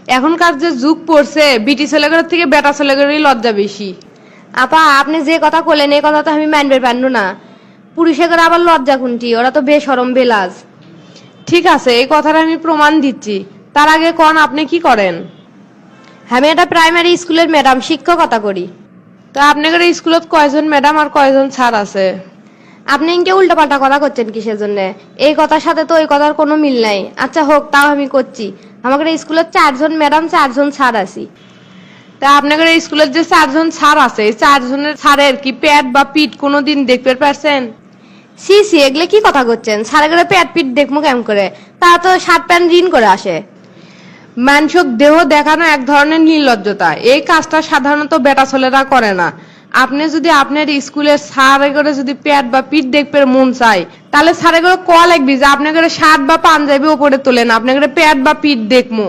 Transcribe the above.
এখনকার যে যুগ পড়ছে বিটি ছেলেগুলোর থেকে বেটা ছেলেগুলোরই লজ্জা বেশি। আপা আপনি যে কথা বললেন এই কথা তো আমি মানবে পারবো না। পুরুষে করে আবার লজ্জা কোনটি, ওরা তো বেশরম বেলাজ। ঠিক আছে, এই কথাটা আমি প্রমাণ দিচ্ছি। তার আগে কোন আপনি কি করেন? আমি একটা প্রাইমারি স্কুলের ম্যাডাম, শিক্ষকতা করি। তো আপনাদের স্কুলত কয়জন ম্যাডাম আর কয়জন স্যার আছে? আপনি ইনকে উল্টাপাল্টা কথা করছেন কিসের জন্য? এই কথার সাথে তো ওই কথার কোনো মিল নাই। আচ্ছা হোক, তাও আমি করছি। আমাদের স্কুলের 4জন ম্যাডাম 4জন স্যার আছি। তা আপনাদের স্কুলের যে 4জন স্যার আছে, এই 4জনের স্যারের কি পেট বা পিঠ কোনোদিন দেখতে পারছেন? সি সি, এগুলো কি কথা করছেন? সারা করে পেট পিট দেখবো কেমন করে? তারা তো শার্ট প্যান্ট ঋণ করে আসে। মানুষক দেহ দেখানো এক ধরনের নির্লজ্জতা। এই কাজটা সাধারণত বেটা ছেলেরা করে না। আপনি যদি আপনার স্কুলের স্যারে করে যদি পেট বা পিঠ দেখতে মন চায়, তাহলে স্যারে করে ক লাগবি যে আপনাদের শার্ট বা পাঞ্জাবি উপরে তোলেন, আপনাদের পেট বা পিঠ দেখবো।